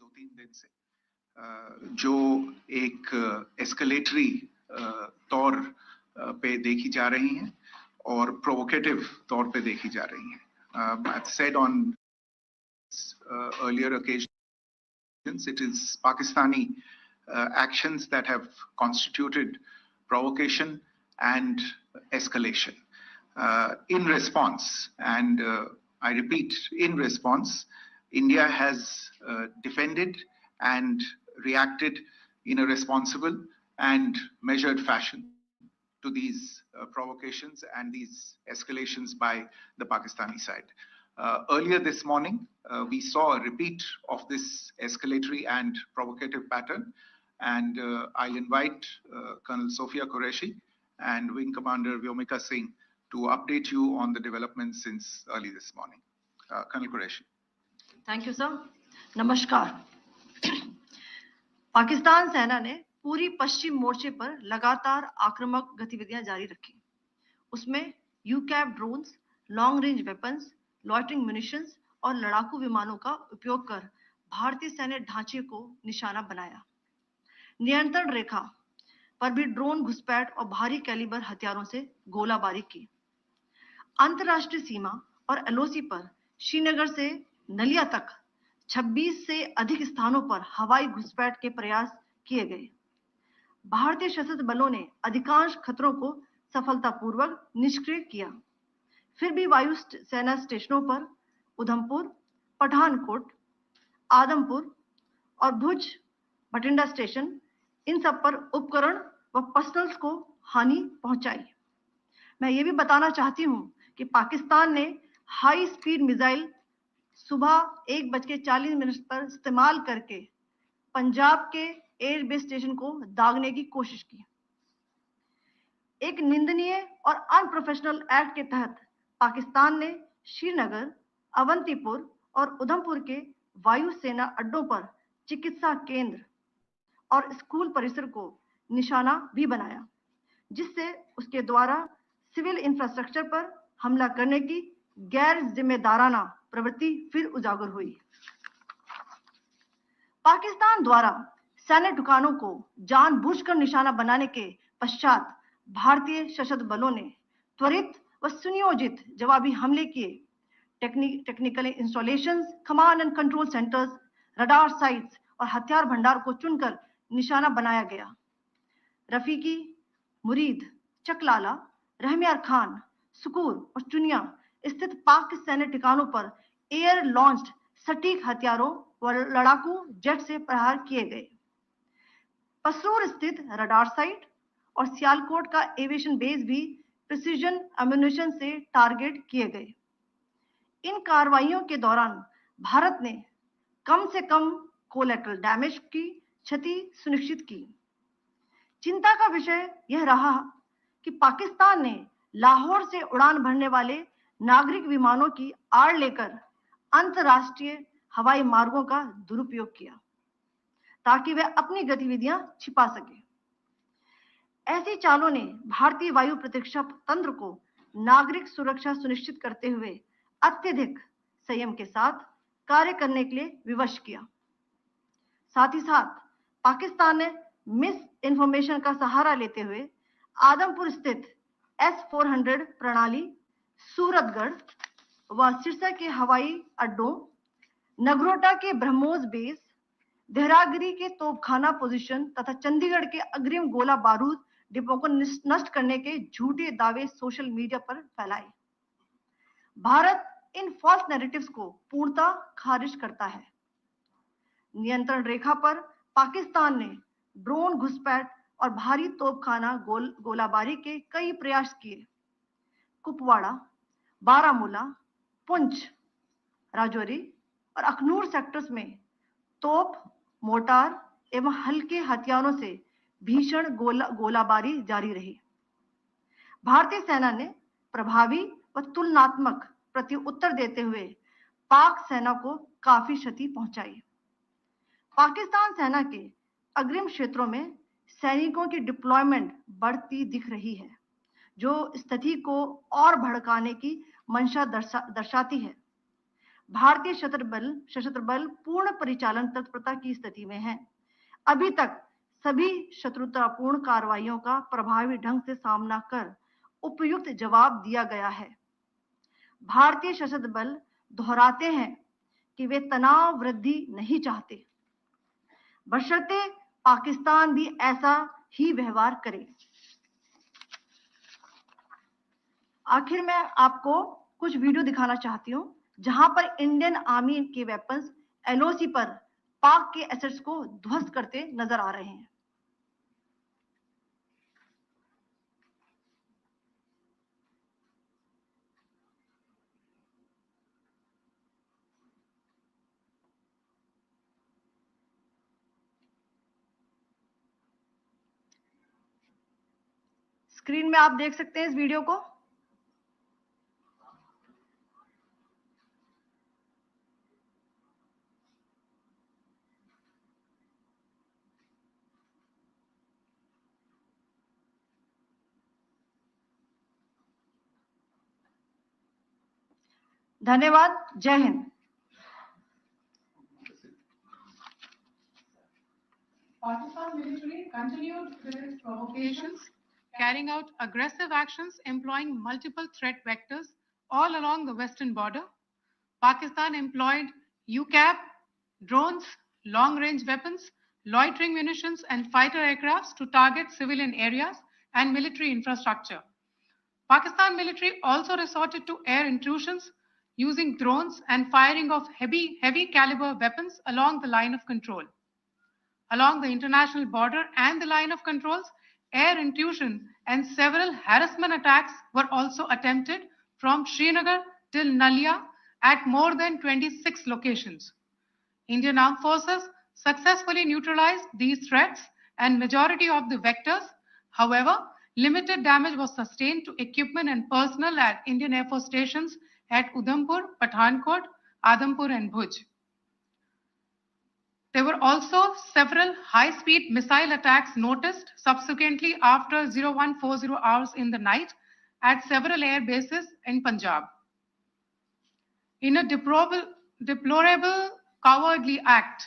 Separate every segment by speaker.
Speaker 1: 2-3 दिन से जो एक एस्केलेटरी तौर पे देखी जा रही हैं और प्रोवोकेटिव तौर पे देखी जा रही हैं. I've said on earlier occasions, it is Pakistani actions that have constituted provocation and escalation. In response, and I repeat, in response, India has defended and reacted in a responsible and measured fashion to these provocations and these escalations by the Pakistani side. Earlier this morning, we saw a repeat of this escalatory and provocative pattern, and I'll invite Colonel Sophia Qureshi and Wing Commander Vyomika Singh to update you on the developments since early this morning. Colonel Qureshi.
Speaker 2: Thank you, sir. नमस्कार. पाकिस्तान सेना ने पूरी पश्चिम मोर्चे पर लगातार आक्रामक गतिविधियां जारी रखी. उसमें यूकैप drones, long range weapons, loitering munitions और लड़ाकू विमानों का उपयोग कर भारतीय सैन्य ढांचे को निशाना बनाया. नियंत्रण रेखा पर भी ड्रोन घुसपैठ और भारी कैलिबर हथियारों से गोलाबारी की. अंतर्राष्ट्रीय सीमा और एलओसी पर श्रीनगर से नलिया तक 26 से अधिक स्थानों पर हवाई घुसपैठ के प्रयास किए गए. भारतीय सशस्त्र बलों ने अधिकांश खतरों को सफलतापूर्वक निष्क्रिय किया. फिर भी वायु सेना स्टेशनों पर उधमपुर, पठानकोट, आदमपुर और भुज बठिंडा स्टेशन, इन सब पर उपकरण व पर्सनल्स को हानि पहुंचाई. मैं ये भी बताना चाहती हूं कि पाकिस्तान ने हाई स्पीड मिसाइल सुबह 1:40 पर इस्तेमाल करके पंजाब के एयरबेस स्टेशन को दागने की कोशिश की. एक निंदनीय और अनप्रोफेशनल एक्ट के तहत पाकिस्तान ने श्रीनगर, अवंतीपुर और उधमपुर के वायुसेना अड्डों पर चिकित्सा केंद्र और स्कूल परिसर को निशाना भी बनाया, जिससे उसके द्वारा सिविल इंफ्रास्ट्रक्चर पर हमला करने की गैर जिम्मेदाराना प्रवृत्ति फिर उजागर हुई. पाकिस्तान द्वारा सैन्य ठिकानों को जानबूझकर निशाना बनाने के पश्चात भारतीय सशस्त्र बलों ने त्वरित व सुनियोजित जवाबी हमले किए. Technical installations, command and control centres, radar sites और हथियार भंडार को चुनकर निशाना बनाया गया. रफीकी, मुरीद, चकलाला, रहमियार खान, सुकूर और चुनिया स्थित पाक सैन्य ठिकानों पर एयर लॉन्च्ड सटीक हथियारों व लड़ाकू जेट से प्रहार किए गए. पसरूर स्थित रडार साइट और सियालकोट का एविएशन बेस भी प्रिसीजन एम्यूनिशन से टारगेट किए गए. इन कार्रवाइयों के दौरान भारत ने कम से कम कोलैटरल डैमेज की क्षति सुनिश्चित की. चिंता का विषय यह रहा कि पाकिस्तान ने लाहौर से उड़ान भरने वाले नागरिक विमानों की आड़ लेकर अंतर्राष्ट्रीय हवाई मार्गों का दुरुपयोग किया ताकि वे अपनी गतिविधियां छिपा सके. ऐसी चालों ने भारतीय वायु प्रतिरक्षा तंत्र को नागरिक सुरक्षा सुनिश्चित करते हुए अत्यधिक संयम के साथ कार्य करने के लिए विवश किया. साथ ही साथ पाकिस्तान ने मिस इंफॉर्मेशन का सहारा लेते हुए आदमपुर स्थित S-400 प्रणाली, सूरतगढ़ व सिरसा के हवाई अड्डों, नगरोटा के ब्रह्मोस बेस, देहरागिरी के तोपखाना पोजीशन तथा चंडीगढ़ के अग्रिम गोला बारूद डिपो को नष्ट करने के झूठे दावे सोशल मीडिया पर फैलाए. भारत इन फॉल्स नैरेटिव्स को पूर्णतः खारिज करता है. नियंत्रण रेखा पर पाकिस्तान ने ड्रोन घुसपैठ और भारी तोपखाना गोलाबारी के कई प्रयास किए. कुपवाड़ा, बारामूला, पुंछ, राजौरी और अखनूर सेक्टर्स में तोप, मोर्टार एवं हल्के हथियारों से भीषण गोलाबारी जारी रही. भारतीय सेना ने प्रभावी व तुलनात्मक प्रत्युत्तर देते हुए पाक सेना को काफी क्षति पहुंचाई. पाकिस्तान सेना के अग्रिम क्षेत्रों में सैनिकों की डिप्लॉयमेंट बढ़ती दिख रही है, जो स्थिति को और भड़काने की मंशा दर्शाती है. भारतीय सशस्त्र बल पूर्ण परिचालन तत्परता की स्थिति में है। अभी तक सभी शत्रुतापूर्ण कार्रवाइयों का प्रभावी ढंग से सामना कर उपयुक्त जवाब दिया गया है। भारतीय सशस्त्र बल दोहराते हैं कि वे तनाव वृद्धि नहीं चाहते, बशर्ते पाकिस्तान भी ऐसा ही व्यवहार करे। आखिर में आपको कुछ वीडियो दिखाना चाहती हूं जहां पर इंडियन आर्मी के वेपन्स एलओसी पर पाक के एसेट्स को ध्वस्त करते नजर आ रहे हैं। स्क्रीन में आप देख सकते हैं इस वीडियो को। धन्यवाद। जय Hind.
Speaker 3: Pakistan military continued with its provocations, carrying out aggressive actions employing multiple threat vectors all along the western border. Pakistan employed UCAP, drones, long-range weapons, loitering munitions, and fighter aircrafts to target civilian areas and military infrastructure. Pakistan military also resorted to air intrusions using drones and firing of heavy caliber weapons along the line of control. Along the international border and the line of controls, air intrusion and several harassment attacks were also attempted from Srinagar till Nalia at more than 26 locations. Indian Armed Forces successfully neutralized these threats and majority of the vectors. However, limited damage was sustained to equipment and personnel at Indian Air Force stations at Udhampur, Pathankot, Adampur and Bhuj. There were also several high-speed missile attacks noticed subsequently after 0140 hours in the night at several air bases in Punjab. In a deplorable cowardly act,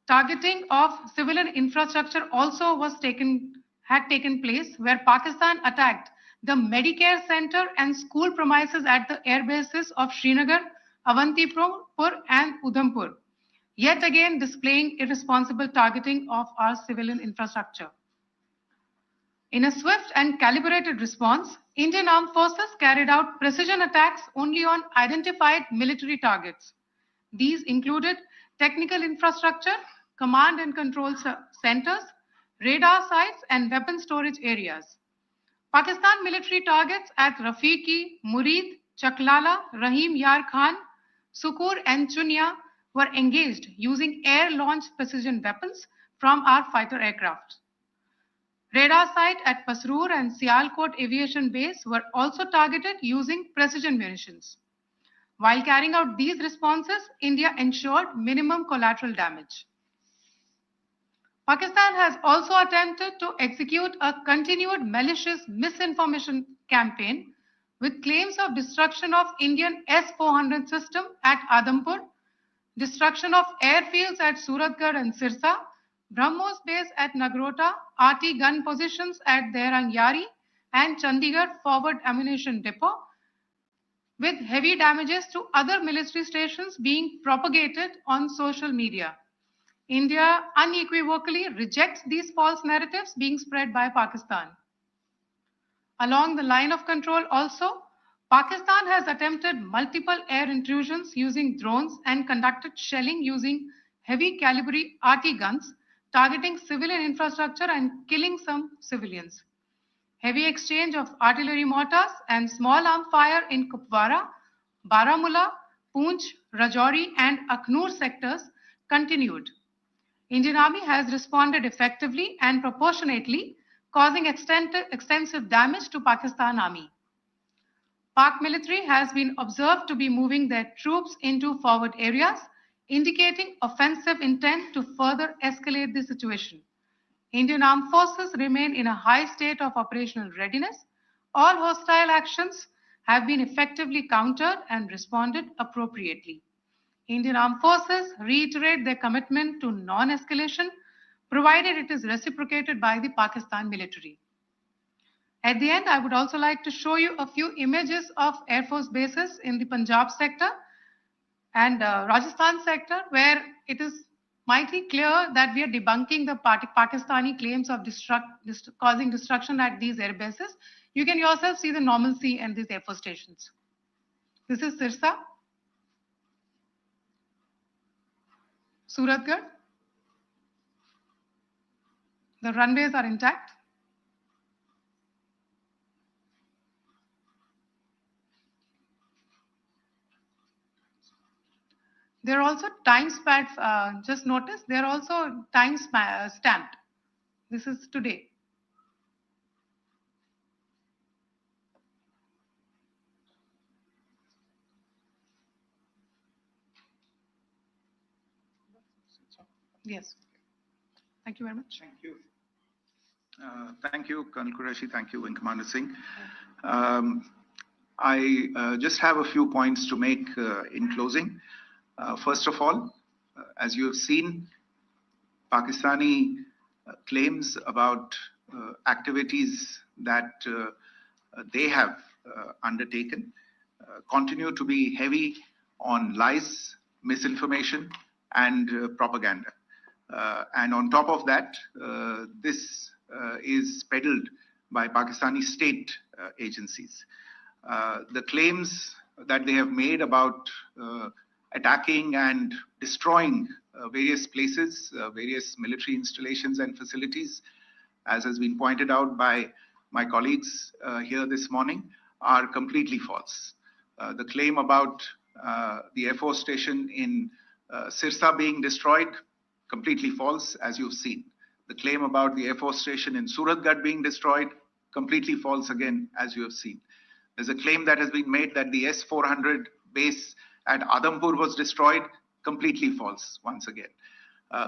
Speaker 3: targeting of civilian infrastructure also had taken place, where Pakistan attacked the Medicare Center and school premises at the air bases of Srinagar, Avantipur and Udhampur, yet again displaying irresponsible targeting of our civilian infrastructure. In a swift and calibrated response, Indian Armed Forces carried out precision attacks only on identified military targets. These included technical infrastructure, command and control centers, radar sites, and weapon storage areas. Pakistan military targets at Rafiqi, Murid, Chaklala, Rahim Yar Khan, Sukur, and Chunya were engaged using air-launched precision weapons from our fighter aircraft. Radar site at Pasroor and Sialkot Aviation Base were also targeted using precision munitions. While carrying out these responses, India ensured minimum collateral damage. Pakistan has also attempted to execute a continued malicious misinformation campaign with claims of destruction of Indian S-400 system at Adampur, destruction of airfields at Suratgarh and Sirsa, BrahMos base at Nagrota, RT gun positions at Derangyari and Chandigarh forward ammunition depot, with heavy damages to other military stations being propagated on social media. India unequivocally rejects these false narratives being spread by Pakistan. Along the line of control also, Pakistan has attempted multiple air intrusions using drones and conducted shelling using heavy caliber RT guns, targeting civilian infrastructure and killing some civilians. Heavy exchange of artillery mortars and small arm fire in Kupwara, Baramulla, Poonch, Rajouri and Akhnur sectors continued. Indian Army has responded effectively and proportionately, causing extensive damage to Pakistan Army. Pak military has been observed to be moving their troops into forward areas, indicating offensive intent to further escalate the situation. Indian Armed Forces remain in a high state of operational readiness. All hostile actions have been effectively countered and responded appropriately. Indian Armed Forces reiterate their commitment to non-escalation, provided it is reciprocated by the Pakistan military. At the end, I would also like to show you a few images of Air Force bases in the Punjab sector and Rajasthan sector, where it is mighty clear that we are debunking the Pakistani claims of causing destruction at these air bases. You can yourself see the normalcy in these Air Force stations. This is Sirsa, Suratgarh. The runways are intact. There are also time stamped. Just notice there are also time stamped. This is today. Yes. Thank you very much.
Speaker 1: Thank you. Thank you, Colonel Qureshi. Thank you, Wing Commander Singh. I just have a few points to make in closing. First of all, as you have seen, Pakistani claims about activities that they have undertaken continue to be heavy on lies, misinformation, and propaganda. And on top of that, this is peddled by Pakistani state agencies. The claims that they have made about attacking and destroying various places, various military installations and facilities, as has been pointed out by my colleagues here this morning, are completely false. The claim about the Air Force station in Sirsa being destroyed, completely false, as you've seen. The claim about the Air Force station in Suratgarh being destroyed, completely false again, as you have seen. There's a claim that has been made that the S-400 base at Adampur was destroyed, completely false once again.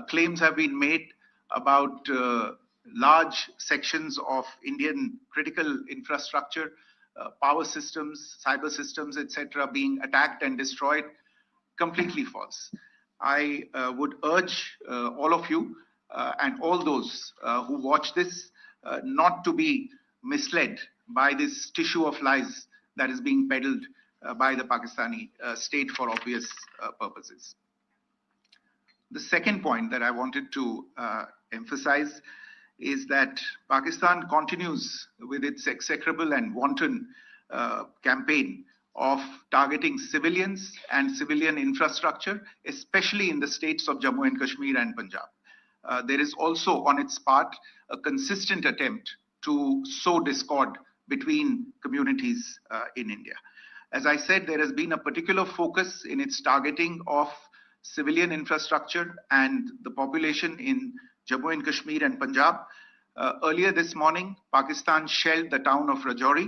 Speaker 1: Claims have been made about large sections of Indian critical infrastructure, power systems, cyber systems, etc., being attacked and destroyed, completely false. I would urge all of you and all those who watch this not to be misled by this tissue of lies that is being peddled by the Pakistani state for obvious purposes. The second point that I wanted to emphasize is that Pakistan continues with its execrable and wanton campaign of targeting civilians and civilian infrastructure, especially in the states of Jammu and Kashmir and Punjab. There is also on its part a consistent attempt to sow discord between communities in India. As I said, there has been a particular focus in its targeting of civilian infrastructure and the population in Jammu and Kashmir and Punjab. Earlier this morning, Pakistan shelled the town of Rajouri,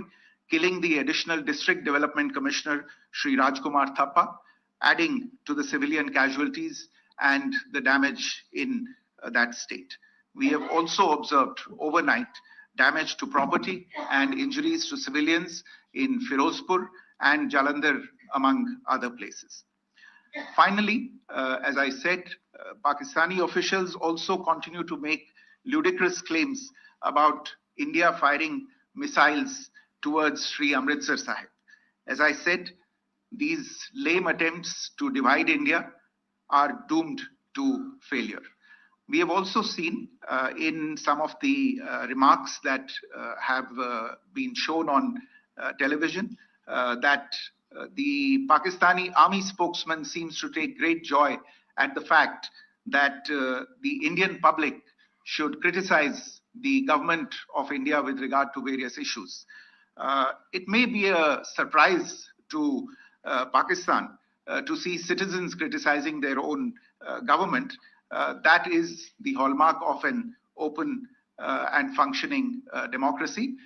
Speaker 1: killing the additional District Development Commissioner, Sri Rajkumar Thappa, adding to the civilian casualties and the damage in that state. We have also observed overnight damage to property and injuries to civilians in Firozpur and Jalandhar, among other places. Finally, as I said, Pakistani officials also continue to make ludicrous claims about India firing missiles towards Sri Amritsar Sahib. As I said, these lame attempts to divide India are doomed to failure. We have also seen in some of the remarks that have been shown on television that the Pakistani army spokesman seems to take great joy at the fact that the Indian public should criticize the government of India with regard to various issues. It may be a surprise to Pakistan to see citizens criticizing their own government. That is the hallmark of an open and functioning democracy.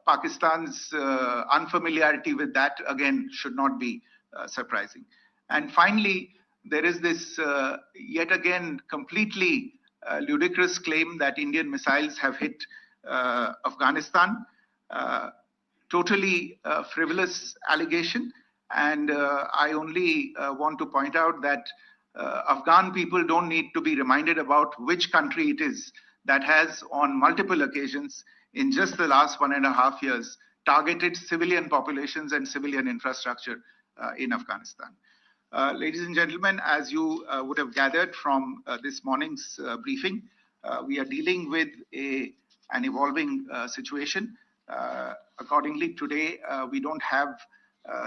Speaker 1: Pakistan's unfamiliarity with that, again, should not be surprising. And finally, there is this yet again completely ludicrous claim that Indian missiles have hit Afghanistan. Totally frivolous allegation. And I only want to point out that Afghan people don't need to be reminded about which country it is that has, on multiple occasions in just the last 1.5 years, targeted civilian populations and civilian infrastructure in Afghanistan. Ladies and gentlemen, as you would have gathered from this morning's briefing, we are dealing with an evolving situation. Accordingly, today we don't have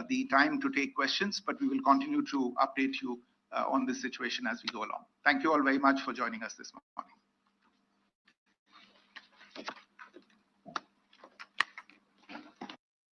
Speaker 1: the time to take questions, but we will continue to update you on this situation as we go along. Thank you all very much for joining us this morning.